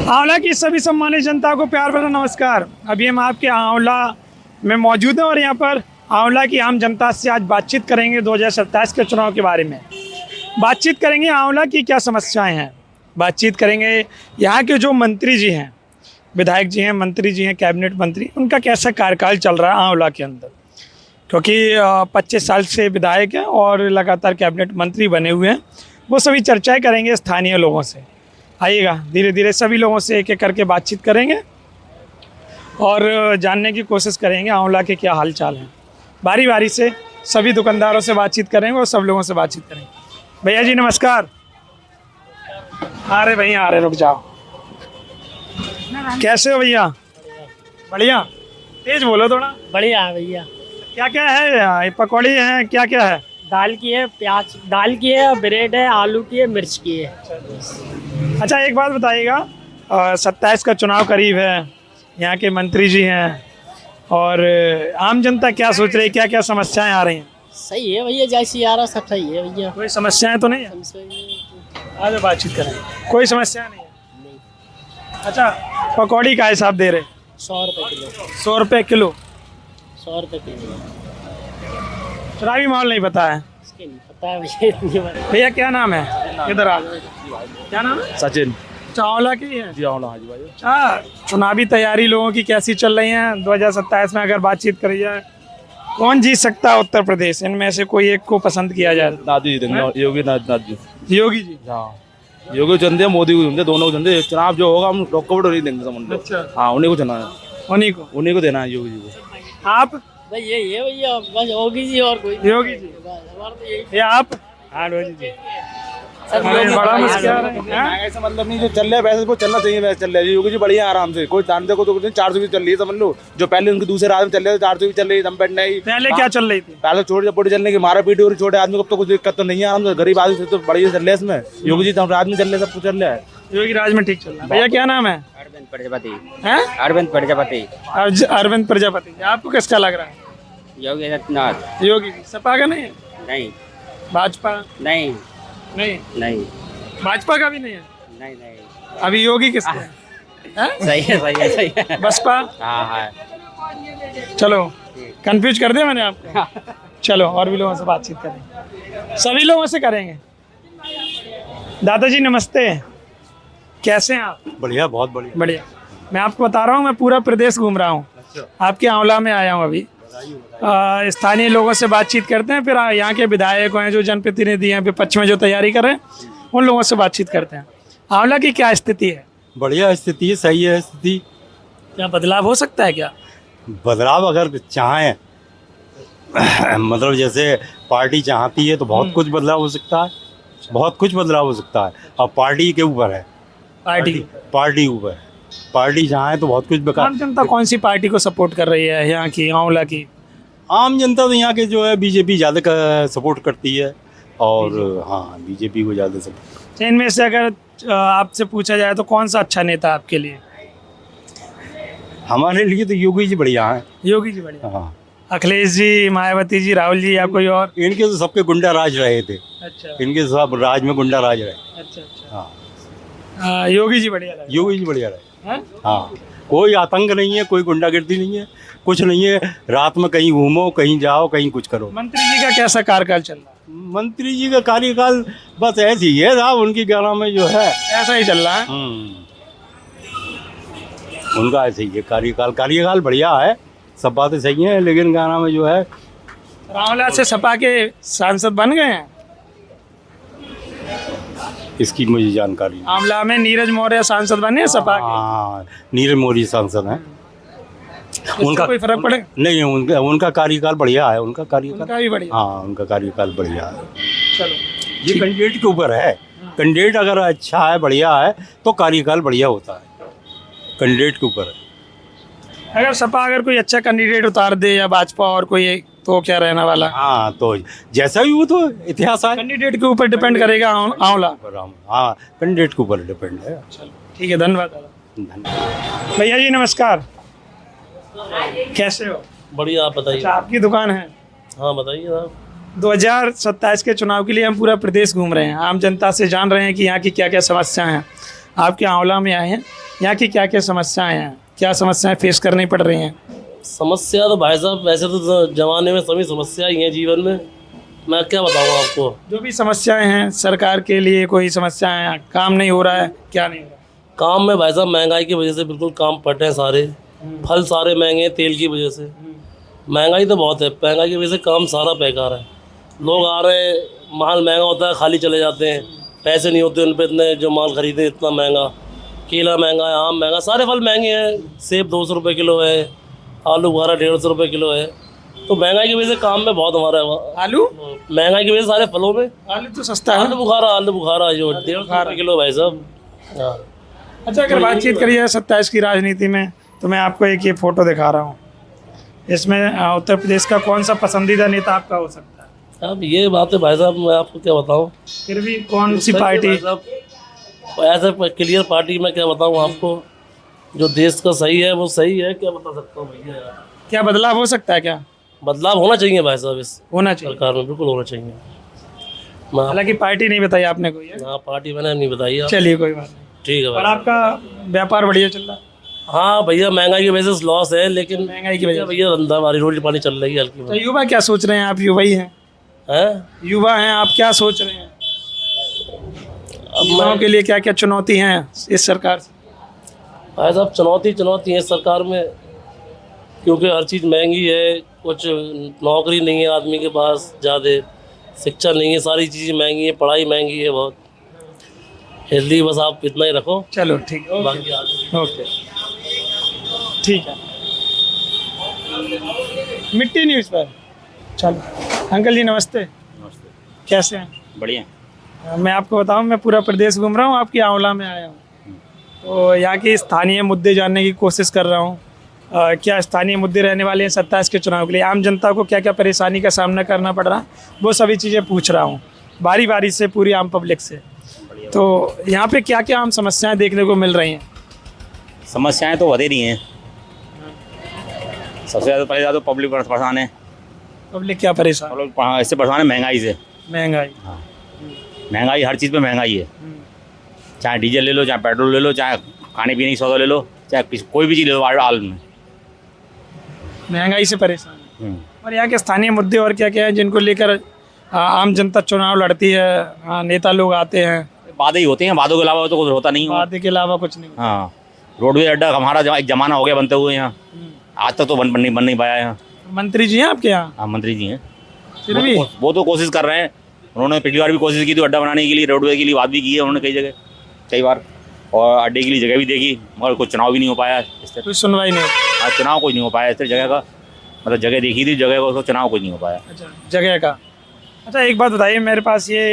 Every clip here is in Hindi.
आंवला की सभी सम्मानित जनता को प्यार भरा नमस्कार। अभी हम आपके आंवला में मौजूद हैं और यहाँ पर आंवला की आम जनता से आज बातचीत करेंगे 2027 के चुनाव के बारे में। बातचीत करेंगे आंवला की क्या समस्याएं हैं, बातचीत करेंगे यहाँ के जो मंत्री जी हैं, विधायक जी हैं, मंत्री जी हैं, कैबिनेट मंत्री, उनका कैसा कार्यकाल चल रहा है आंवला के अंदर, क्योंकि 25 साल से विधायक हैं और लगातार कैबिनेट मंत्री बने हुए हैं। वो सभी चर्चाएं करेंगे स्थानीय लोगों से। आइएगा, धीरे धीरे सभी लोगों से एक एक करके बातचीत करेंगे और जानने की कोशिश करेंगे आंवला के क्या हाल चाल हैं। बारी बारी से सभी दुकानदारों से बातचीत करेंगे और सब लोगों से बातचीत करेंगे। भैया जी नमस्कार। आ रहे भैया, आ रहे, रुक जाओ। कैसे हो भैया? बढ़िया, तेज बोलो थोड़ा। बढ़िया है भैया। क्या क्या है? ये पकौड़ी है, क्या क्या है? दाल की है, प्याज दाल की है, ब्रेड है, आलू की है, मिर्च की है। अच्छा एक बात बताइएगा, 27 का चुनाव करीब है, यहाँ के मंत्री जी हैं और आम जनता क्या सोच रही है, क्या क्या समस्याएं आ रही हैं? सही है भैया, जैसी आ रहा सब सही है भैया। कोई समस्याएं तो नहीं है? आज बातचीत करें, कोई समस्या नहीं है। अच्छा पकौड़ी का हिसाब दे रहे? 100 रुपये किलो। 100 रुपये किलो? 100 रुपये किलो। चुनावी माहौल नहीं पता है? इसके नहीं पता है भैया। भैया क्या नाम है? इधर आ जाओ। क्या नाम है? सचिन। आंवला की है जी आंवला, हाँ जी भाई। अच्छा, चुनावी तैयारी लोगों की कैसी चल रही है 2027 में? अगर बातचीत करी जाए, कौन जीत सकता है उत्तर प्रदेश? इनमें से कोई एक को पसंद किया जाए? नाथ जी देंगे, योगी नाथ जी। योगी जी? हाँ, योगी को चुनते हैं, मोदी को चुनते हैं, दोनों को चुनते हैं। चुनाव जो होगा हम डॉक्यूमेंट नहीं देंगे समझ लो। अच्छा, हाँ, उन्हीं को चुना है, उन्हीं को देना है योगी जी को। आप? भाई यही है भैया, बस योगी जी और कोई नहीं। योगी जी? हमारा तो यही ये आप? हाँ योगी जी। सब अरे योगी बड़ा जी। मुश्किल है। ऐसा मतलब नहीं, जो चल रहा है वैसे वो चलना चाहिए, वैसे चल रहा है। योगी जी बढ़िया है, आराम से कोई जानते को तो 400 भी चल रही है समझ लो। जो पहले उनके दूसरे राज में चल रहे थे 400 भी चल रही है, दम नहीं। पहले क्या चल रही थी? पहले छोटे चपोटी चलने की, मारा पीटी हो रही, छोटे आदमी को तो कुछ दिक्कत तो नहीं है, आराम से गरीब आदमी से तो बढ़िया चल रहा है इसमें। योगी जी तो राज में चल रहे, सब कुछ चल रहा है। योगी राज में ठीक चल रहा है। भैया क्या नाम है? अरविंद प्रजापति। हैं? अरविंद प्रजापति। अरविंद प्रजापति। आपको किसका लग रहा है? योगी आदित्यनाथ। योगी जी? सपा का नहीं है? नहीं भाजपा? नहीं नहीं, नहीं भाजपा का भी नहीं है? नहीं नहीं। अभी योगी किसका है? हैं? सही है सही है सही है। बसपा? हाँ हाँ। चलो, कंफ्यूज कर दिया मैंने आपको। चलो और भी लोगों से बातचीत करेंगे, सभी लोगों से करेंगे। दादाजी नमस्ते, कैसे हैं आप? बढ़िया, बहुत बढ़िया। बढ़िया। मैं आपको बता रहा हूँ, मैं पूरा प्रदेश घूम रहा हूँ। आपके आंवला में आया हूँ अभी। स्थानीय लोगों से बातचीत करते हैं, फिर यहाँ के विधायक हैं, जो जनप्रतिनिधि हैं विपक्ष में जो तैयारी कर रहे हैं, उन लोगों से बातचीत करते हैं। आंवला की क्या स्थिति है? बढ़िया स्थिति है, सही है स्थिति। क्या बदलाव हो सकता है क्या? बदलाव अगर चाहें मतलब जैसे पार्टी चाहती है तो बहुत कुछ बदलाव हो सकता है, बहुत कुछ बदलाव हो सकता है। अब पार्टी के ऊपर है, पार्टी ऊपर है। पार्टी चाहे तो बहुत कुछ आम जनता कौन सी पार्टी को सपोर्ट कर रही है यहाँ की आंवला की? आम जनता तो यहाँ के जो है बीजेपी ज़्यादा सपोर्ट करती है और हाँ बीजेपी को ज़्यादा सपोर्ट। इनमें से अगर आपसे पूछा जाए तो कौन सा अच्छा नेता आपके लिए? हमारे लिए तो योगी जी बढ़िया हैं। योगी जी बढ़िया? हाँ। अखिलेश जी, मायावती जी, राहुल जी या कोई और? इनके तो सबके गुंडा राज रहे थे। अच्छा, इनके सब राज में गुंडा राज रहे। अच्छा अच्छा। हाँ, योगी जी बढ़िया लगा। योगी जी बढ़िया रहे। हैं? हाँ, कोई आतंक नहीं है, कोई गुंडागर्दी नहीं है, कुछ नहीं है। रात में कहीं घूमो, कहीं जाओ, कहीं कुछ करो। मंत्री जी का कैसा कार्यकाल चल रहा है? मंत्री जी का कार्यकाल बस ऐसे ही है साहब, उनकी गाना में जो है ऐसा ही चल रहा है। उनका ऐसे ही है कार्यकाल बढ़िया है, सब बातें सही हैं, लेकिन गाना में जो है। आंवला से सपा के सांसद बन गए हैं? इसकी मुझे जानकारी नहीं। आंवला में नीरज मौर्य सांसद बने हैं सपा के? हाँ, नीरज मौर्य सांसद हैं। उनका कोई फर्क पड़े? नहीं, उनका कार्यकाल बढ़िया है, उनका कार्यकाल। उनका भी बढ़िया? हाँ, उनका कार्यकाल बढ़िया है। चलो, ये कैंडिडेट के ऊपर है। कैंडिडेट अगर अच्छा है, बढ़िया है, तो कार्यकाल बढ़िया होता है। कैंडिडेट के ऊपर है। अगर सपा अगर कोई अच्छा कैंडिडेट उतार दे या भाजपा और कोई एक, तो क्या रहने वाला? हाँ, तो जैसा भी वो तो इतिहास है। कैंडिडेट के ऊपर डिपेंड करेगा आंवला। हाँ, कैंडिडेट के ऊपर डिपेंड है। चलो ठीक है, धन्यवाद। भैया जी नमस्कार, कैसे हो? बढ़िया, आप बताइए। अच्छा, आपकी दुकान है? हाँ बताइए आप। 2027 के चुनाव के लिए हम पूरा प्रदेश घूम रहे हैं, आम जनता से जान रहे हैं कि यहाँ की क्या क्या समस्याएं हैं। आपके आंवला में आए हैं, यहाँ की क्या क्या समस्याएं हैं, क्या समस्याएं फेस करनी पड़ रही हैं? समस्या तो भाई साहब वैसे तो जमाने में सभी समस्या ही हैं जीवन में। मैं क्या बताऊँ आपको। जो भी समस्याएं हैं सरकार के लिए, कोई समस्याएं हैं, काम नहीं हो रहा है, क्या नहीं हो रहा? काम में भाई साहब महंगाई की वजह से बिल्कुल काम पटे हैं सारे। फल सारे महंगे हैं तेल की वजह से। महंगाई तो बहुत है, महंगाई की वजह से काम सारा बेकार है। लोग आ रहे हैं, माल महंगा होता है, खाली चले जाते हैं, पैसे नहीं होते उन पर इतने जो माल खरीदे, इतना महंगा। केला महंगा है, आम महंगा, सारे फल महंगे हैं। सेब 200 रुपये किलो है, आलू बुखारा 150 रुपये किलो है। तो महंगाई की वजह से काम में बहुत हमारा आलू, महंगाई की वजह से सारे फलों में आलू तो सस्ता है। आलू बुखारा जो 150 रुपये किलो भाई साहब। हाँ। अच्छा, अगर बातचीत करिए 27 की राजनीति में, तो मैं आपको एक ये फोटो दिखा रहा हूँ। इसमें उत्तर प्रदेश का कौन सा पसंदीदा नेता आपका हो सकता है? अब ये बात है भाई साहब, मैं आपको क्या बताऊँ। फिर भी कौन सी पार्टी? ऐसे क्लियर पार्टी में क्या बताऊँ आपको। जो देश का सही है वो सही है, क्या बता सकता हूँ भैया यार। क्या बदलाव हो सकता है? क्या बदलाव होना चाहिए भाई साहब, इस होना चाहिए? सरकार में बिल्कुल होना चाहिए। हालांकि पार्टी नहीं बताई आपने कोई है? हाँ, पार्टी मैंने नहीं बताई है। चलिए कोई बात नहीं। ठीक है और भाई। आपका व्यापार बढ़िया चल रहा है? हाँ भैया, महंगाई की वजह से लॉस है, लेकिन महंगाई की वजह से भैया धंधा हमारी रोटी पानी चल रही है हल्की तो युवा क्या सोच रहे हैं? आप युवा ही हैं, है। युवा हैं, आप क्या सोच रहे हैं? युवाओं के लिए क्या क्या चुनौती हैं इस सरकार से? भाई साहब चुनौती है सरकार में, क्योंकि हर चीज़ महंगी है। कुछ नौकरी नहीं है आदमी के पास, ज़्यादा शिक्षा नहीं है, सारी चीज़ें महंगी है, पढ़ाई महंगी है बहुत। हेल्दी बस आप इतना ही रखो। चलो ठीक है, बाकी आगे ओके, ठीक है। मिट्टी न्यूज़ पर चलो। अंकल जी नमस्ते। नमस्ते। कैसे हैं? बढ़िया। मैं आपको बताऊं, मैं पूरा प्रदेश घूम रहा हूं, आपकी आंवला में आया हूं, तो यहाँ के स्थानीय मुद्दे जानने की कोशिश कर रहा हूँ। क्या स्थानीय मुद्दे रहने वाले हैं 27 के चुनाव के लिए? आम जनता को क्या क्या परेशानी का सामना करना पड़ रहा है, वो सभी चीज़ें पूछ रहा हूँ बारी बारी से, पूरी आम पब्लिक से। तो यहाँ पे क्या क्या आम समस्याएं देखने को मिल रही हैं? समस्याएं तो बढ़ रही हैं। सबसे ज़्यादा पहले ज़्यादा पब्लिक परेशान है। पब्लिक क्या परेशान? पब्लिक इससे परेशान है महंगाई से। महंगाई। हाँ, महंगाई हर चीज़ पे महंगाई है। चाहे डीजल ले लो, चाहे पेट्रोल ले लो, चाहे खाने पीने की सौदा ले लो, चाहे कोई भी चीज़ ले लो, हाल में महंगाई से परेशान है। और यहाँ के स्थानीय मुद्दे और क्या क्या हैं जिनको लेकर आम जनता चुनाव लड़ती है? नेता लोग आते हैं, वादे ही होते हैं, वादों के अलावा तो कुछ होता नहीं है। वादे के अलावा कुछ नहीं। हाँ, रोडवेज अड्डा हमारा एक जमाना हो गया बनते हुए यहाँ, आज तक तो बन नहीं पाया यहाँ। मंत्री जी हैं आपके यहाँ? हाँ, मंत्री जी हैं। फिर भी वो तो कोशिश कर रहे हैं। उन्होंने पिछली बार भी कोशिश की थी अड्डा बनाने के लिए, रोडवेज के लिए बात भी की है उन्होंने कई जगह, कई बार, और अड्डे के लिए जगह भी देखी, मगर कोई चुनाव भी नहीं हो पाया इस तरह। कोई सुनवाई नहीं होती। आज चुनाव कुछ नहीं हो पाया इस तरह जगह का, मतलब जगह देखी थी जगह का, उसको चुनाव कुछ नहीं हो पाया। अच्छा, जगह का। अच्छा, एक बात बताइए, मेरे पास ये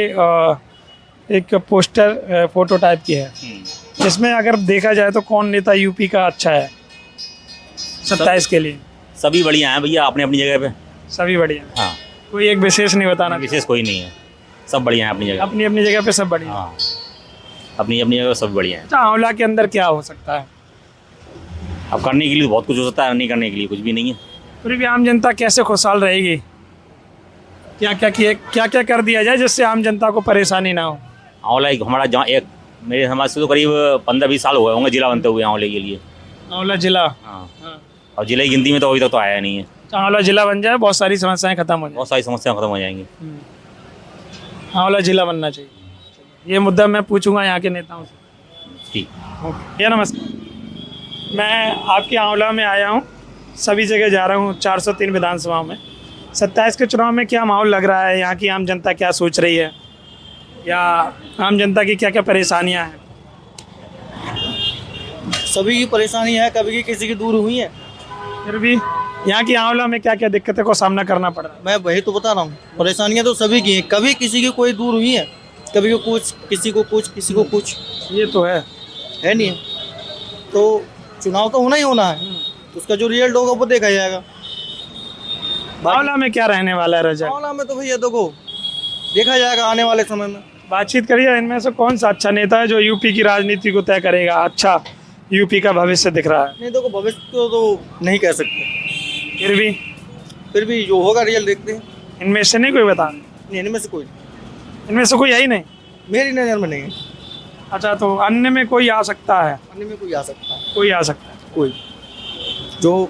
एक पोस्टर फोटो टाइप की है, इसमें अगर देखा जाए तो कौन नेता यूपी का अच्छा है 27 के लिए? सभी बढ़िया हैं भैया अपनी अपनी जगह पे। सभी बढ़िया। हाँ, कोई एक विशेष नहीं बताना? विशेष कोई नहीं है, सब बढ़िया हैं अपनी जगह। अपनी अपनी जगह पे सब बढ़िया। हाँ, अपनी अपनी जगह सब बढ़िया है। अच्छा, आंवला के अंदर क्या हो सकता है? अब करने के लिए बहुत कुछ हो सकता है, नहीं करने के लिए कुछ भी नहीं है। फिर भी आम जनता कैसे खुशहाल रहेगी? क्या क्या कर दिया जाए जिससे आम जनता को परेशानी ना हो? आंवला हमारा जहाँ एक मेरे समाज से तो करीब 15-20 साल हो गए होंगे जिला बनते हुए आंवले के लिए। आंवला जिला? हाँ, हाँ। और जिले की गिनती में तो अभी तक तो आया नहीं है। आंवला जिला बन जाए, बहुत सारी समस्याएं खत्म हो जाए। बहुत सारी समस्याएं खत्म हो जाएंगी। आंवला जिला बनना चाहिए, ये मुद्दा मैं पूछूंगा यहाँ के नेताओं से। ठीक। भैया नमस्कार, मैं आपके आंवला में आया हूँ, सभी जगह जा रहा हूँ, 403 विधानसभाओं में। 27 के चुनाव में क्या माहौल लग रहा है? यहाँ की आम जनता क्या सोच रही है, या आम जनता की क्या क्या परेशानियाँ हैं? सभी की परेशानी है, कभी की किसी की दूर हुई है। फिर भी यहाँ की आंवला में क्या क्या दिक्कतें को सामना करना पड़ रहा है? मैं वही तो बता रहा हूँ, परेशानियाँ तो सभी की हैं, कभी किसी की कोई दूर हुई है? कभी को कुछ, किसी को कुछ, किसी को कुछ। ये तो है नहीं है? तो चुनाव तो होना ही होना है, तो उसका जो रिजल्ट होगा वो देखा जाएगा। आंवला में क्या रहने वाला है रिजल्ट? आंवला में तो भैया देखो देखा जाएगा आने वाले समय में। बातचीत करिए, इनमें से कौन सा अच्छा नेता है जो यूपी की राजनीति को तय करेगा, अच्छा यूपी का भविष्य दिख रहा है? नहीं देखो, भविष्य को तो नहीं कह सकते, फिर भी जो होगा रिजल्ट देखते हैं। इनमें से नहीं कोई बता? नहीं, इनमें से कोई, इनमें से कोई है ही नहीं? मेरी नज़र में नहीं है। अच्छा, तो अन्य में कोई आ सकता है? अन्य में कोई आ सकता है, कोई आ सकता है। कोई जो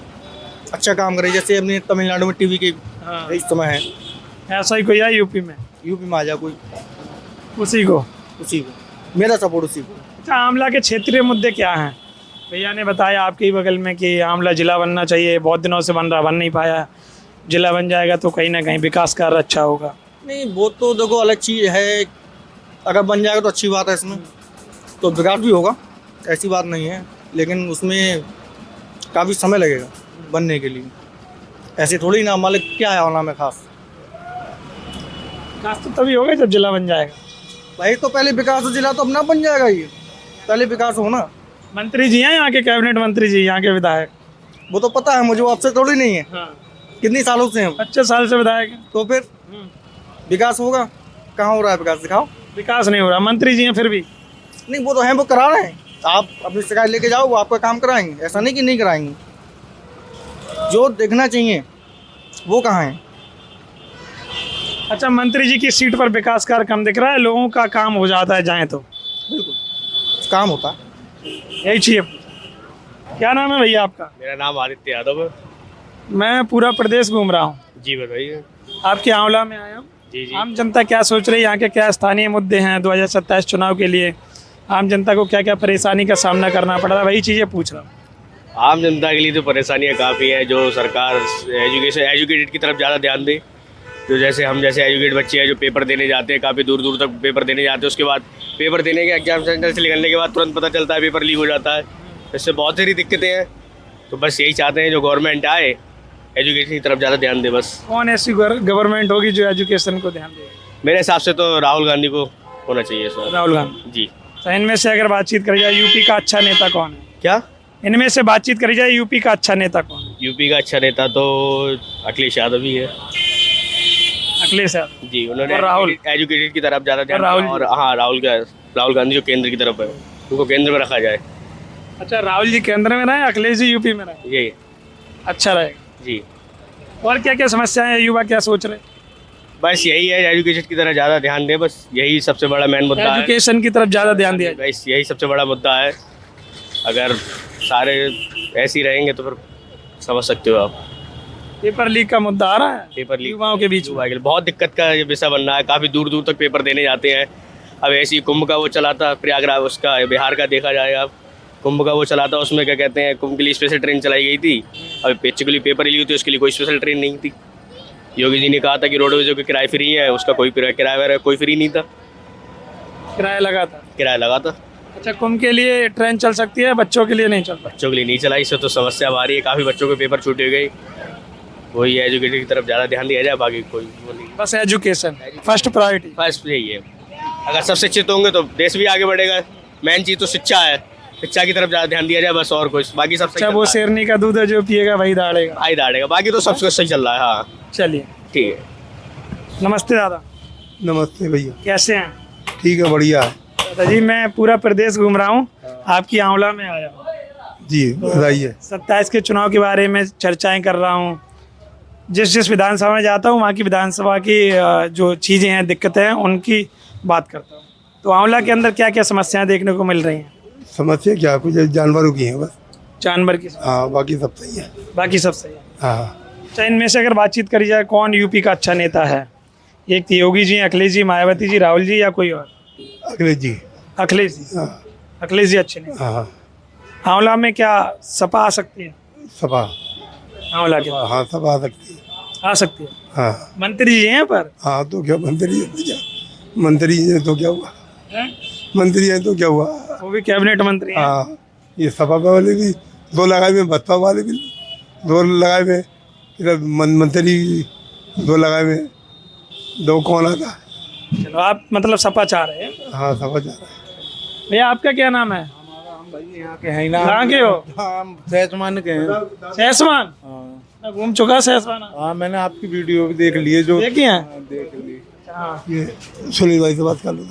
अच्छा काम करे, जैसे अपने तमिलनाडु में टीवी के हाँ। इस समय है, ऐसा ही कोई है यूपी में? यूपी में आ जा कोई, उसी को। उसी को मेरा सपोर्ट, उसी को। अच्छा, आंवला के क्षेत्रीय मुद्दे क्या हैं? भैया ने बताया आपके ही बगल में कि आंवला जिला बनना चाहिए, बहुत दिनों से बन नहीं पाया। जिला बन जाएगा तो कहीं ना कहीं विकास कार्य अच्छा होगा। नहीं, वो तो देखो अलग चीज़ है, अगर बन जाएगा तो अच्छी बात है, इसमें तो विकास भी होगा, ऐसी बात नहीं है, लेकिन उसमें काफ़ी समय लगेगा बनने के लिए। ऐसे थोड़ी ना, मान लो क्या है आंवला में खास? विकास तो तभी होगा जब जिला बन जाएगा। भाई तो पहले विकास हो, जिला तो अपना बन जाएगा, ये पहले विकास हो ना। मंत्री जी हैं यहाँ के, कैबिनेट मंत्री जी, यहाँ के विधायक। वो तो पता है मुझे, वो आपसे थोड़ी नहीं है, हाँ। कितनी सालों से हैं, 25 साल से विधायक हैं। तो फिर विकास होगा? कहाँ हो रहा है विकास, दिखाओ। विकास नहीं हो रहा, मंत्री जी हैं फिर भी। नहीं, वो तो हैं, वो करा रहे हैं, आप अपनी शिकायत लेके जाओ, वो आपका काम कराएंगे, ऐसा नहीं कि नहीं कराएंगे। जो देखना चाहिए वो कहाँ है? अच्छा, मंत्री जी की सीट पर विकास कार्य कम दिख रहा है, लोगों का काम हो जाता है जाए तो। बिल्कुल काम होता है। यही चाहिए। क्या नाम है भैया आपका? मेरा नाम आदित्य यादव है। मैं पूरा प्रदेश घूम रहा हूँ, जी बताइए। आपके आंवला में आया हूँ। जी जी। आम जनता क्या सोच रही है, यहाँ के क्या स्थानीय मुद्दे हैं 2027 चुनाव के लिए? आम जनता को क्या क्या परेशानी का सामना करना पड़ रहा है, वही चीज़ें पूछ रहा हूँ। आम जनता के लिए तो परेशानियाँ काफ़ी हैं, जो सरकार एजुकेटेड की तरफ ज़्यादा ध्यान दे। जो जैसे हम जैसे एजुकेट बच्चे हैं जो पेपर देने जाते हैं, काफ़ी दूर दूर तक पेपर देने जाते हैं, उसके बाद पेपर देने के एग्जाम सेंटर से निकलने के बाद तुरंत पता चलता है पेपर लीक हो जाता है। इससे बहुत सारी दिक्कतें हैं, तो बस यही चाहते हैं जो गवर्नमेंट आए एजुकेशन की तरफ ज़्यादा ध्यान दे बस। कौन ऐसी गवर्नमेंट होगी जो एजुकेशन को ध्यान देगी? मेरे हिसाब से तो राहुल गांधी को होना चाहिए सर। राहुल गांधी जी। तो इनमें से अगर बातचीत करी जाए, यूपी का अच्छा नेता कौन है? क्या? इनमें से बातचीत करी जाए, यूपी का अच्छा नेता कौन है? यूपी का अच्छा नेता तो अखिलेश यादव ही है। अखिलेश यादव जी, उन्होंने और राहुल? एजुकेटेड की तरफ ज़्यादा ध्यान राहुल दिया। और हाँ, राहुल गांधी जो केंद्र की तरफ है, उनको केंद्र में रखा जाए। अच्छा, राहुल जी केंद्र में रहे, अखिलेश जी यूपी में रहे, यही। अच्छा रहेगा। जी, और क्या क्या समस्याएं हैं, युवा क्या सोच रहे हैं? बस यही है, एजुकेशन की तरफ ज़्यादा ध्यान दें, बस यही सबसे बड़ा मेन मुद्दा है। एजुकेशन की तरफ ज़्यादा ध्यान दिया जाए। बस यही सबसे बड़ा मुद्दा है। अगर सारे ऐसे ही रहेंगे तो फिर समझ सकते हो आप। पेपर लीक का मुद्दा आ रहा है पेपर लीक युवाओं के बीच में। बहुत दिक्कत का ये विषय बन रहा है, काफ़ी दूर दूर तक पेपर देने जाते हैं। अब ऐसी कुंभ का वो चला था, प्रयागराज उसका बिहार का देखा जाएगा। अब कुंभ का वो चला था, उसमें क्या कहते हैं, कुंभ के लिए स्पेशल ट्रेन चलाई गई थी। अब बेसिकली पेपर ली हुई थी, उसके लिए कोई स्पेशल ट्रेन नहीं थी। योगी जी ने कहा था कि रोडवेज के किराए फ्री है, उसका कोई किराया कोई फ्री नहीं था, किराया लगा था। किराया लगा था। अच्छा, कुंभ के लिए ट्रेन चल सकती है, बच्चों के लिए नहीं चल बच्चों के लिए नहीं चलाई, इससे तो समस्या आ रही है, काफ़ी बच्चों के पेपर छूटे गए। वही एजुकेशन की तरफ ज़्यादा ध्यान दिया जाए, बाकी कोई वो नहीं। बस एजुकेशन फर्स्ट प्रायोरिटी। बस यही है, अगर सब शिक्षित होंगे तो देश भी आगे बढ़ेगा। मेन चीज़ तो शिक्षा है, शिक्षा की तरफ ज़्यादा ध्यान दिया जाए बस, और कुछ बाकी सब अच्छा, वो शेरनी का दूध है जो पिएगा वही दाड़ेगा। भाई दाड़ेगा, बाकी तो सब कुछ सही चल रहा है। हाँ चलिए, ठीक है। नमस्ते दादा, नमस्ते भैया। कैसे हैं? ठीक है, बढ़िया है दादा जी, मैं पूरा प्रदेश घूम रहा हूँ, आपकी आंवला में आया हूँ। जी, बताइए। 27 के चुनाव के बारे में चर्चाएं कर रहा हूँ। जिस विधानसभा में जाता हूँ वहाँ की विधानसभा की जो चीज़ें हैं, दिक्कतें हैं, उनकी बात करता हूँ। तो आंवला के अंदर क्या क्या समस्याएं देखने को मिल रही हैं? समस्या क्या, कुछ जानवरों की है बस। जानवर की? हाँ, बाकी सब सही है। बाकी सब सही है। हाँ। अच्छा, इनमें से अगर बातचीत करी जाए, कौन यूपी का अच्छा नेता है? एक तो योगी जी, अखिलेश जी, मायावती जी, राहुल जी, या कोई और? अखिलेश जी। अखिलेश जी। हाँ अखिलेश जी अच्छे नेता। हाँ। आंवला में क्या सपा आ सकती है? सपा? आंवला के हाँ, सब आ सकती है। आ सकती है। हाँ। मंत्री जी हैं पर? हाँ, तो क्या मंत्री है? तो क्या मंत्री है तो क्या हुआ? हैं? मंत्री है तो क्या हुआ? वो भी कैबिनेट मंत्री हैं। हाँ, ये सपा वाले भी दो लगाए में, बसपा वाले भी दो लगाए में, इधर मंत्री दो लगाए में, दो कौन आता है? चलो, आप मतलब सपा चाह रहे हैं। हाँ, सपा जा रहा है। भैया, आपका क्या नाम है? यहाँ के हैं ना। कहाँ के हो? हम सहसमान के हैं। सहसमान? मैं घूम चुका सहसमान। हाँ, मैंने आपकी वीडियो भी देख ली है, जो देखी है? देख ली। हाँ। ये सुनील भाई से बात कर लो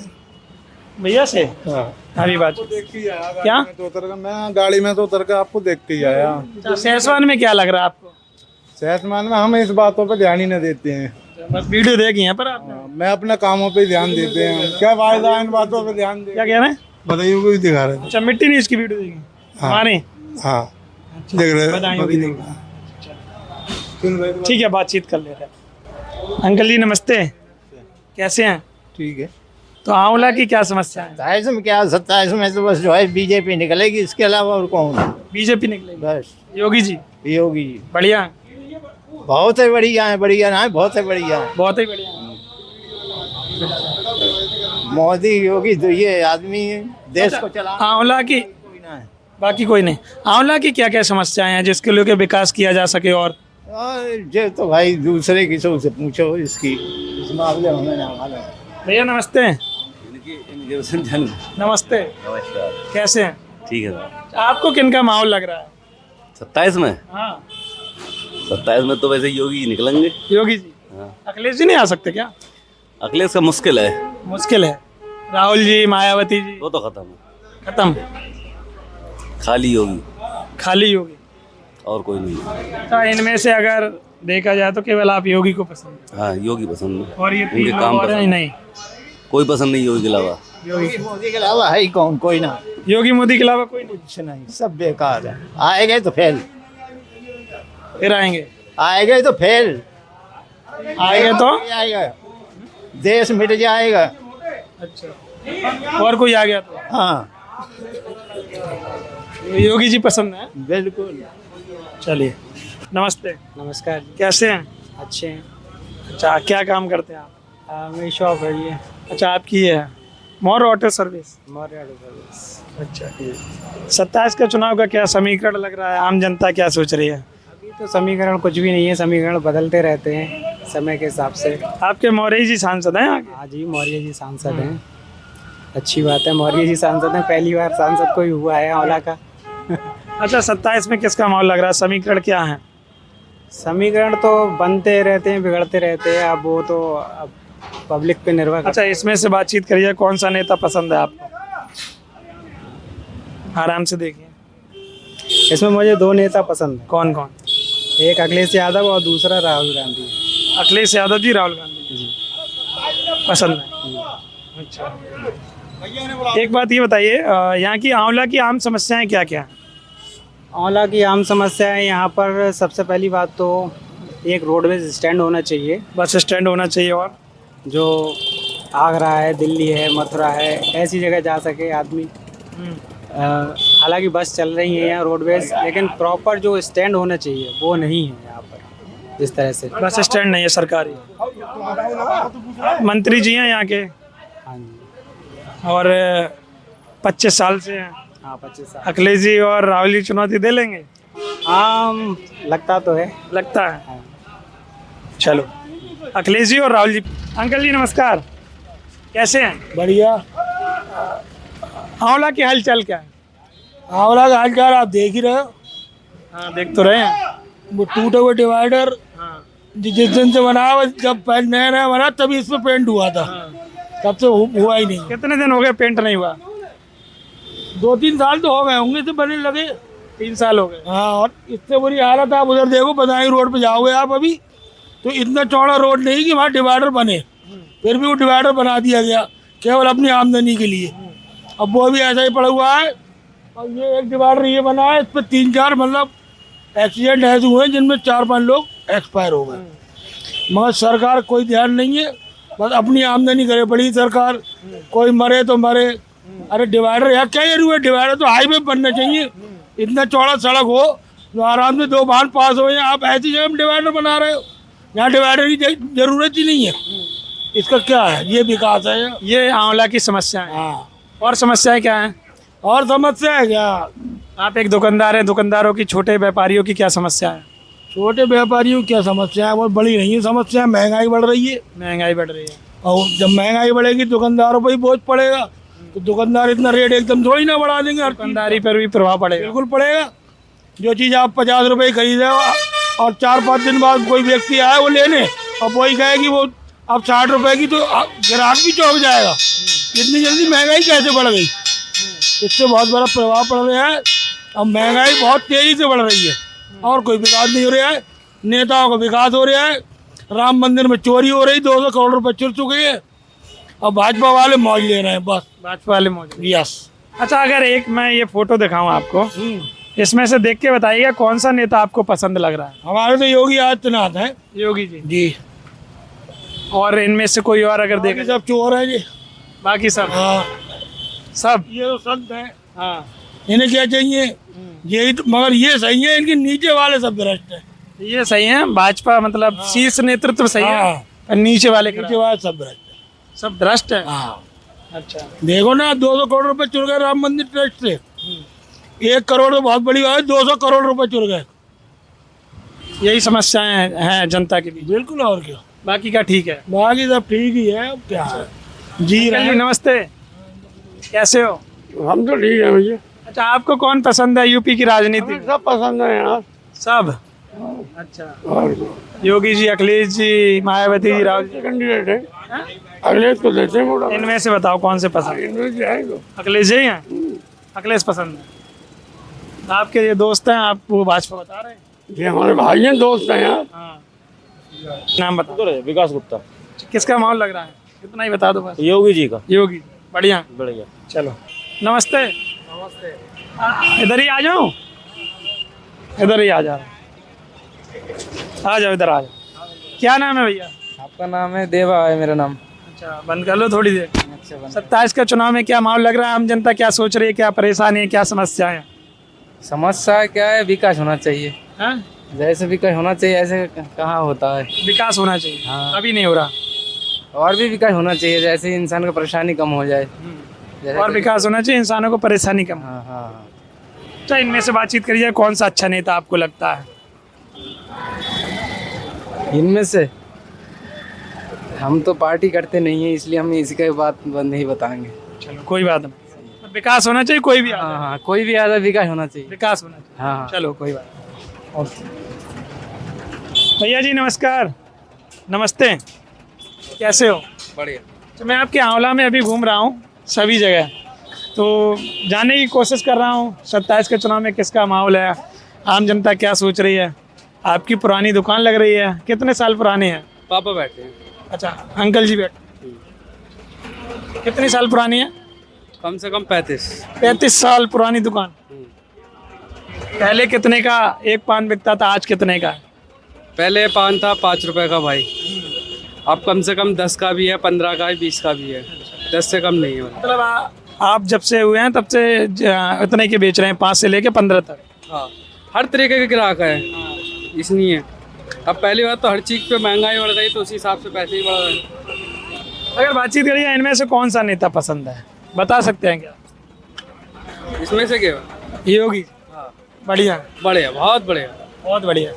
भैया से। हाँ, अभी बात देख के आया। क्या? मैं तो उतर कर, मैं गाड़ी में तो उतर कर आपको देख के ही आया। अच्छा, सहसमान में क्या लग रहा है आपको? सहसमान में हम इस बातों पे ध्यान ही नहीं देते हैं। बस वीडियो देखी है पर आपने? मैं अपने कामों पे ध्यान देते हैं, क्या फायदा इन बातों पे ध्यान दे। क्या कह रहे हैं? बधाइयों को भी दिखा रहे थे। अच्छा, मिट्टी नहीं इसकी वीडियो देखी हमारे। हाँ देख रहे बधाइयों की देख रहे। ठीक है, बातचीत कर ले रहे हैं। अंकल जी नमस्ते, कैसे हैं? ठीक है। तो आंवला की क्या समस्या है? 27 में क्या, 27 में तो बस जो है बीजेपी निकलेगी, इसके अलावा और कौन? बीजेपी निकलेगी। बस योगी जी योगी जी बढ़िया, बहुत ही बढ़िया है, बढ़िया ना, बहुत ही बढ़िया है। बहुत ही बढ़िया। मोदी योगी तो ये आदमी देश को चला। आंवला की बाकी कोई नहीं, आंवला की क्या क्या समस्याएं हैं जिसके लिए विकास किया जा सके? और ये तो भाई दूसरे किसी से पूछो, इसकी इस मामले में हमें ना मालूम। भैया नमस्ते। नमस्ते, नमस्कार, कैसे हैं? ठीक है सर। आपको किन का माहौल लग रहा है? 27 में, हाँ 27 में तो वैसे योगी ही निकलेंगे। योगी जी। हाँ। अखिलेश जी नहीं आ सकते क्या? अखिलेश का मुश्किल है, मुश्किल है। राहुल जी, मायावती जी वो तो खत्म है, खत्म, खाली योगी, खाली योगी। और कोई नहीं। तो इनमें से अगर देखा जाए तो केवल आप योगी को पसंद है? हाँ योगी पसंद है, और ये उनके तीन काम लोग और हैं? पसंद। नहीं, कोई पसंद नहीं योगी के अलावा। योगी मोदी के अलावा है ही कौन? कोई ना, योगी मोदी के अलावा कोई नहीं। कुछ नहीं, सब बेकार है। आएंगे तो फेल, फिर आएंगे, आएंगे तो फेल, आएंगे तो आएगा, देश मिट जाएगा। अच्छा, और कोई आ गया तो? हाँ योगी जी पसंद है। बिल्कुल। चलिए, नमस्ते। नमस्कार जी, कैसे हैं? अच्छे हैं। अच्छा, क्या काम करते हैं आप? मेरी शॉप है ये, अच्छा, आपकी ये है मोर auto service. Maurya auto service. अच्छा, 27 का चुनाव का क्या समीकरण लग रहा है? आम जनता क्या सोच रही है? अभी तो समीकरण कुछ भी नहीं है, समीकरण बदलते रहते हैं समय के हिसाब से। आपके मौर्य जी सांसद हैं आगे? हाँ जी, मौर्य जी सांसद हैं, अच्छी बात है। मौर्य जी सांसद हैं, पहली बार सांसद कोई हुआ है आंवला का। अच्छा, 27 में किसका माहौल लग रहा है? समीकरण क्या है? समीकरण तो बनते रहते हैं, बिगड़ते रहते हैं, अब वो तो अब पब्लिक पे निर्भर करता अच्छा, इसमें से बातचीत करिए, कौन सा नेता पसंद है आपको? आराम से देखिए। है। इसमें मुझे दो नेता पसंद है, कौन कौन? एक अखिलेश यादव और दूसरा राहुल गांधी। अखिलेश यादव जी, राहुल गांधी जी पसंद है। अच्छा, एक बात ये बताइए, यहाँ की आंवला की आम समस्याएं क्या क्या हैं? आंवला की आम समस्या है यहाँ पर, सबसे पहली बात तो एक रोडवेज स्टैंड होना चाहिए, बस स्टैंड होना चाहिए। और जो आगरा है, दिल्ली है, मथुरा है, ऐसी जगह जा सके आदमी। हालांकि बस चल रही है यहाँ रोडवेज, लेकिन प्रॉपर जो स्टैंड होना चाहिए वो नहीं है यहाँ पर। इस तरह से बस स्टैंड नहीं है सरकारी। मंत्री जी हैं यहाँ के, हाँ जी, और 25 साल से हैं। हाँ 25 साल। अखिलेश जी और राहुल जी चुनौती दे लेंगे? हाँ लगता तो है। लगता है। चलो, अखिलेश जी और राहुल जी। अंकल जी नमस्कार, कैसे हैं? बढ़िया। आंवला की हालचाल क्या है? आंवला का हालचाल आप देख ही रहे हो, हाँ देख तो रहे हैं। वो टूटे हुए डिवाइडर जिस दिन से बना हुआ, जब नया नया बना तभी इस पे पेंट हुआ था, तब से हुआ ही नहीं। कितने दिन हो गए पेंट नहीं हुआ? 2-3 साल तो हो गए होंगे तो बनने लगे। 3 साल हो गए। हाँ, और इतने बुरी हालत, आप उधर देखो बदायूं रोड पे जाओगे आप अभी, तो इतना चौड़ा रोड नहीं कि वहाँ डिवाइडर बने, फिर भी वो डिवाइडर बना दिया गया केवल अपनी आमदनी के लिए। अब वो भी ऐसा ही पड़ा हुआ है। और ये एक डिवाइडर ये बना है, इस पर 3-4 मतलब एक्सीडेंट ऐसे हुए जिनमें 4-5 लोग एक्सपायर हो गए, मगर सरकार कोई ध्यान नहीं है, बस अपनी आमदनी करे बड़ी सरकार, कोई मरे तो मरे। अरे डिवाइडर यार क्या जरूर है, डिवाइडर तो हाईवे बनना चाहिए, इतना चौड़ा सड़क हो तो आराम से 2 वाहन पास हो जाए। आप ऐसी जगह में डिवाइडर बना रहे हो यहाँ डिवाइडर की जरूरत ही नहीं है। इसका क्या है, ये विकास है? ये आंवला की समस्या है। हाँ, और समस्याएं क्या हैं? और समस्या है क्या? आप एक दुकानदार हैं, दुकानदारों की, छोटे व्यापारियों की क्या समस्या है? छोटे व्यापारियों की क्या समस्या है? वो बड़ी नहीं है समस्या, महंगाई बढ़ रही है। महंगाई बढ़ रही है, और जब महंगाई बढ़ेगी दुकानदारों पर ही बोझ पड़ेगा, तो दुकानदार इतना रेट एकदम थोड़ी ना बढ़ा देंगे। दुकानदारी पर भी प्रभाव पड़ेगा। बिल्कुल पड़ेगा। जो चीज़ आप 50 रुपये खरीदे और 4-5 दिन बाद कोई व्यक्ति आए वो लेने, और वही कहे कि वो अब 60 रुपये की, तो ग्राहक भी चौंक जाएगा। इतनी जल्दी महंगाई कैसे बढ़ गई? इससे बहुत बड़ा प्रभाव पड़ रहा है। अब महंगाई बहुत तेज़ी से बढ़ रही है और कोई विकास नहीं हो रहा है। नेताओं का विकास हो रहा है, राम मंदिर में चोरी हो रही, 200 करोड़ रुपये चुर चुके हैं, और भाजपा वाले मौज ले रहे हैं बस। भाजपा वाले मौज। यस। अच्छा, अगर एक मैं ये फोटो दिखाऊं आपको, इसमें से देख के बताइएगा कौन सा नेता आपको पसंद लग रहा है। हमारे तो योगी आदित्यनाथ है योगी जी। जी। और इनमें से कोई और अगर बाकी देखा, सब चोर है जी। बाकी सब हाँ, सब ये तो संत है, हाँ, इन्हें क्या चाहिए, यही तो, मगर ये सही है, इनके नीचे वाले सब भ्रष्ट है। ये सही है। भाजपा मतलब शीर्ष नेतृत्व सही है, हाँ। और नीचे वाले नीचे वाले सब भ्रष्ट है। सब भ्रष्ट है। हाँ, अच्छा, देखो ना, 200 करोड़ रुपए चुर गए राम मंदिर ट्रस्ट से। 1 करोड़ तो बहुत बड़ी बात है, 200 करोड़ रुपए चुर गए। यही समस्याएं हैं जनता के बीच। बिल्कुल, और क्या, बाकी का ठीक है। बाकी सब ठीक ही है, अब क्या है, जी रहे हैं। नमस्ते, कैसे हो? हम तो ठीक है भैया। अच्छा, आपको कौन पसंद है यूपी की राजनीति? सब पसंद है यार। सब। अच्छा, और योगी जी, अखिलेश जी, मायावती जी, राहुल जी, कैंडिडेट है, अखिलेश को देते हैं वोट। इनमें से बताओ कौन से पसंद है? इनमें जाएगा अखिलेश जी हैं? अखिलेश पसंद है। आपके ये दोस्त हैं, आप वो भाजपा बता रहे हैं? ये हमारे भाई हैं, दोस्त हैं यार। हाँ, नाम बताओ। विकास गुप्ता। किसका माहौल लग रहा है? इतना ही बता दो बस। योगी जी का। योगी। बढ़िया बढ़िया। चलो, नमस्ते। इधर ही आ जाओ, इधर ही आ जाओ, आ जाओ, इधर आ जाओ। क्या नाम है भैया? आपका नाम है देवा है मेरा नाम। अच्छा, बंद कर लो थोड़ी देर। अच्छा, 27 का चुनाव में क्या माहौल लग रहा है? आम जनता क्या सोच रही है, क्या परेशानी है, क्या समस्याएं हैं? समस्या क्या है, विकास होना चाहिए। हैं? जैसे विकास होना चाहिए ऐसे कहाँ होता है। विकास होना चाहिए। हाँ। अभी नहीं हो रहा। और भी विकास होना चाहिए, जैसे इंसान को परेशानी कम हो जाए। जैसे और विकास होना चाहिए, इंसानों को परेशानी कम। हाँ हाँ हाँ। अच्छा, इनमें से बातचीत करिए, कौन सा अच्छा नेता आपको लगता है? इनमें से हम तो पार्टी करते नहीं है, इसलिए हम इसी का बात नहीं बताएंगे। चलो, कोई बात नहीं। विकास होना चाहिए, कोई भी आ हाँ जाए। हाँ, कोई भी आधा विकास होना चाहिए। विकास होना चाहिए। हाँ हाँ। चलो, कोई बात नहीं। ओके। भैया जी नमस्कार। नमस्ते, कैसे हो? बढ़िया। तो मैं आपके आंवला में अभी घूम रहा हूँ सभी जगह, तो जानने की कोशिश कर रहा हूँ 27 के चुनाव में किसका माहौल है, आम जनता क्या सोच रही है। आपकी पुरानी दुकान लग रही है, कितने साल पुरानी है? पापा बैठे हैं। अच्छा, अंकल जी बैठे। कितने साल पुरानी है? कम से कम 35। 35 साल पुरानी दुकान। पहले कितने का एक पान बिकता था, आज कितने का है? पहले पान था 5 रुपए का भाई, अब कम से कम 10 का भी है, 15 का है, 20 का भी है, 10 से कम नहीं है। मतलब आप जब से हुए हैं तब से इतने के बेच रहे हैं, 5 से लेके 15 तक? हाँ, हर तरीके के ग्राहक है, इसलिए अब पहली बात तो हर चीज़ पे महंगाई बढ़ गई, तो उसी हिसाब से पैसे ही बढ़ रहे। अगर बातचीत करिए, इनमें से कौन सा नेता पसंद है, बता सकते हैं क्या? इसमें से क्या? योगी। हाँ, बढ़िया, बढ़िया, बहुत बढ़िया। बहुत बढ़िया।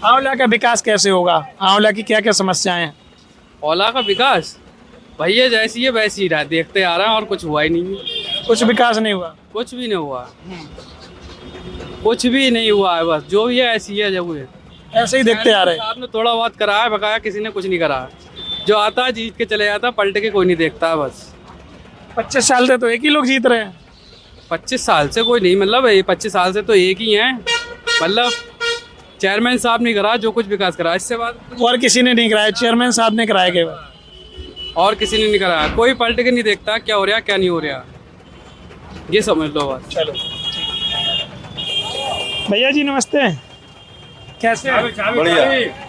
आंवला का विकास कैसे होगा? आंवला की क्या क्या समस्याएं हैं? ओला का विकास भैया जैसी है वैसी ही रहा, देखते आ रहे हैं, और कुछ हुआ ही नहीं है। कुछ विकास नहीं हुआ? कुछ भी नहीं हुआ, कुछ भी नहीं हुआ है, बस जो भी है ऐसी है जब है, ऐसे ही देखते आ रहे हैं। आपने थोड़ा बहुत करा है, बकाया किसी ने कुछ नहीं करा है। जो आता है जीत के चले जाता है, पलट के कोई नहीं देखता है बस। 25 साल से तो एक ही लोग जीत रहे हैं। 25 साल से कोई नहीं, मतलब ये 25 साल से तो एक ही हैं, मतलब चेयरमैन साहब ने करा जो कुछ विकास करा, इससे बाद और किसी ने नहीं कराया, चेयरमैन साहब ने कराया केवल, और किसी ने नहीं कराया। कोई पलट के नहीं देखता क्या हो रहा क्या नहीं हो रहा, ये समझ लो बस। चलो, भैया जी नमस्ते, कैसे हैं? बढ़िया।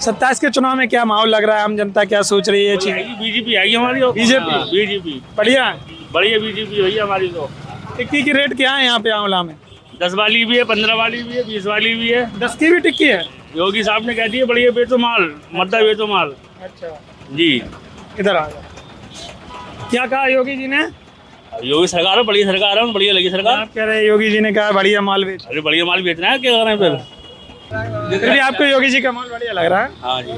27 के चुनाव में क्या माहौल लग रहा है, आम जनता क्या सोच रही है? बीजेपी आई हमारी। बीजेपी। बीजेपी बढ़िया, बढ़िया, बीजेपी भैया हमारी। तो टिक्की की रेट क्या है यहाँ पे आंवला में? 10 वाली भी है, 15 वाली भी है, 20 वाली भी है। 10 की भी टिक्की है? योगी साहब ने कह दिया बढ़िया बेचो माल, मद्दा बेचो माल। अच्छा, जी, इधर आ जाओ। क्या कहा योगी जी ने? योगी सरकार है, बढ़िया सरकार है, बढ़िया लगी सरकार। आप कह रहे हैं योगी जी ने कहा बढ़िया माल बेच। अरे बढ़िया माल बेचना है, क्या कर रहे हैं फिर? फिर भी आपको योगी जी का माल बढ़िया लग रहा है? हाँ जी,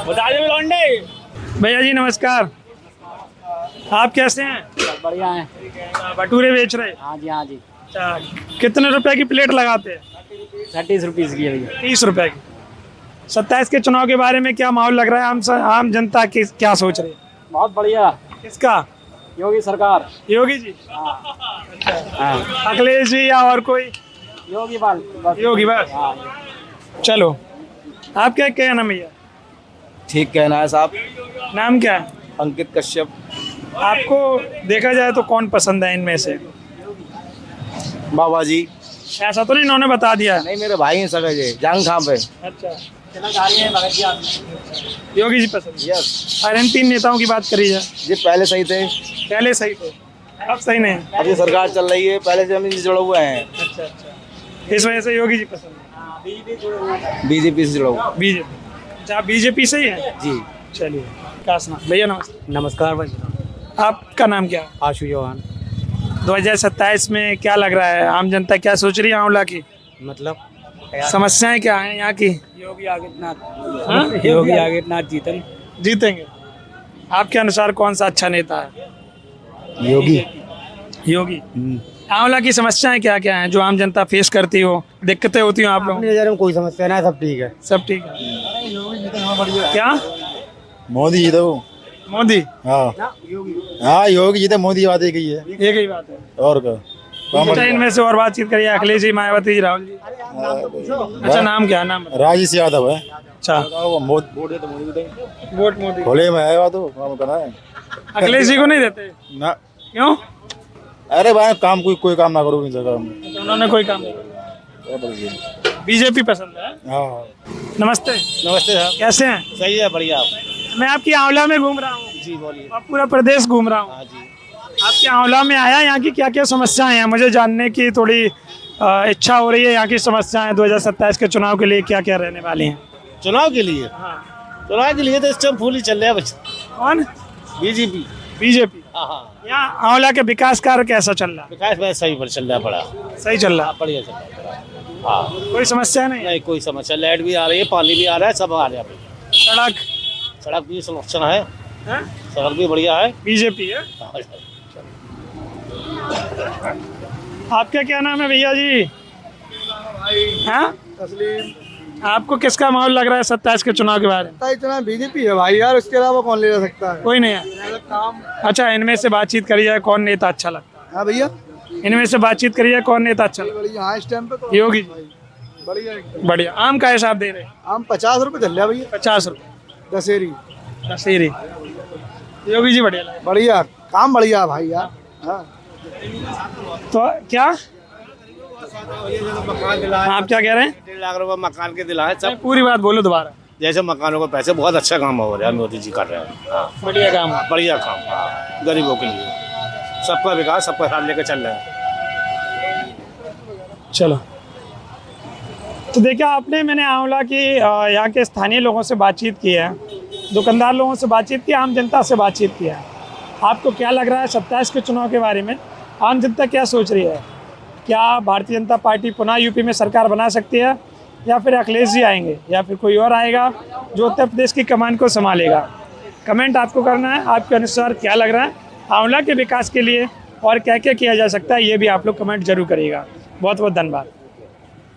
बता दे लौंडे। भैया जी नमस्कार, आप कैसे हैं? बढ़िया है। भटूरे बेच रहे? हाँ जी, हाँ जी। अच्छा, कितने रुपए की प्लेट लगाते हैं? 30 रुपीज़ की है भैया। 30 रुपए की। 27 के चुनाव के बारे में क्या माहौल लग रहा है, आम जनता की क्या सोच रही है? बहुत बढ़िया। किसका? योगी सरकार। योगी जी? अच्छा, अखिलेश जी या और कोई? योगी बाल बस। योगी बस। चलो, आप क्या नाम भैया? ठीक कहना है साहब। नाम क्या है? अंकित कश्यप। आपको देखा जाए तो कौन पसंद है इनमें से? बाबा जी। ऐसा तो नहीं इन्होंने बता दिया? नहीं, मेरे भाई हैं सगे जी, जांग खां पे। अच्छा, योगी जी पसंद? यस। और इन 3 नेताओं की बात करी जाए, ये पहले सही थे, पहले सही थे, अब सही नहीं? अब ये सरकार चल रही है, पहले से हम इनसे जुड़े हुए हैं। अच्छा अच्छा, इस वजह से योगी जी पसंद है? बीजेपी से जुड़ा हुआ। बीजेपी। अच्छा, आप बीजेपी से ही हैं? जी। चलिए, विकास नाम भैया, नमस्ते। नमस्कार भाई। आपका नाम क्या है? आशु चौहान। 2027 में क्या लग रहा है, आम जनता क्या सोच रही है आंवला की? मतलब समस्याएं क्या हैं यहाँ की? योगी आदित्यनाथ। हाँ? योगी आदित्यनाथ जीतेंगे। आपके अनुसार कौन सा अच्छा नेता है? योगी। योगी। आंवला की समस्याएं क्या क्या हैं जो आम जनता फेस करती हो, दिक्कतें होती हो आप लोगों? नजर में कोई समस्या ना, सब ठीक है। सब ठीक है। क्या? मोदी जी तो। मोदी? हाँ हाँ, योगी जी तो मोदी बात एक ही है। एक ही बात है। और क्या? अच्छा, इनमें से और बातचीत करिए, अखिलेश जी, मायावती जी, राहुल जी। अच्छा, नाम क्या है? नाम बताओ। राजेश यादव है। अच्छा, वोट मोदी। खोले में आया तो काम करना है अखिलेश जी को नहीं देते? ना। क्यों? अरे भाई, काम कोई काम ना करो इन जगह में। उन्होंने कोई काम नहीं किया। बीजेपी पसंद है? हाँ। नमस्ते। नमस्ते साहब। कैसे हैं? सही है, बढ़िया। मैं आपकी आंवला में घूम रहा हूँ। जी बोलिए। और पूरा प्रदेश घूम रहा हूँ। हाँ जी। आपके आंवला में आया, यहाँ की क्या क्या समस्याएं हैं मुझे जानने की थोड़ी इच्छा हो रही है। यहाँ की समस्याएं 2027 के चुनाव के लिए क्या क्या रहने वाली हैं? चुनाव के लिए? हाँ। चुनाव के लिए तो इस टाइम फूल ही चल रहा है बच्चा। कौन? बीजेपी। बीजेपी। हाँ। यहाँ आंवला के विकास कार्य कैसा चल रहा है? विकास में सही पर चल रहा है, बड़ा सही चल रहा है? बढ़िया चल रहा है। हाँ, कोई समस्या नहीं? नहीं कोई समस्या। लाइट भी आ रही है, पानी भी आ रहा है, सब आ रहा है। सड़क भी संरक्षण है, सड़क भी बढ़िया है। बीजेपी है। आपका क्या नाम है भैया जी? हाँ? आपको किसका माहौल लग रहा है 27 के चुनाव के बारे में? चुनाव बीजेपी है भाई यार, उसके अलावा कौन ले सकता है? कोई नहीं है। अच्छा, इनमें से बातचीत करी जाए, कौन नेता अच्छा लगता है? हाँ भैया, इनमें से बातचीत करी जाए, कौन नेता अच्छा लगता बढ़िया। हाँ, इस टाइम पे तो है? योगी जी। बढ़िया। बढ़िया। आम का हिसाब दे रहे हैं? आम 50 रुपए चल रहा भैया। 50 रुपये दशहरी। दशहरी। योगी जी बढ़िया लगे। बढ़िया काम, बढ़िया भाई यार। हाँ। तो क्या आप क्या कह रहे हैं? 1.5 लाख रुपए मकान के दिलाए सब। पूरी बात बोलो दोबारा। जैसे मकानों को पैसे, बहुत अच्छा काम हो रहा है, मोदी जी कर रहे हैं। हाँ, बढ़िया काम है। बढ़िया काम। हाँ, गरीबों के लिए सबका विकास, सबका साथ लेकर चल रहे हैं। चलो, तो देखा आपने, मैंने आंवला की यहाँ के स्थानीय लोगों से बातचीत की है, दुकानदार लोगों से बातचीत की, आम जनता से बातचीत की है। आपको क्या लग रहा है 27 के चुनाव के बारे में? आम जनता क्या सोच रही है? क्या भारतीय जनता पार्टी पुनः यूपी में सरकार बना सकती है, या फिर अखिलेश जी आएंगे, या फिर कोई और आएगा जो उत्तर प्रदेश की कमान को संभालेगा? कमेंट आपको करना है, आपके अनुसार क्या लग रहा है आंवला के विकास के लिए और क्या क्या किया जा सकता है, ये भी आप लोग कमेंट जरूर करिएगा। बहुत बहुत धन्यवाद।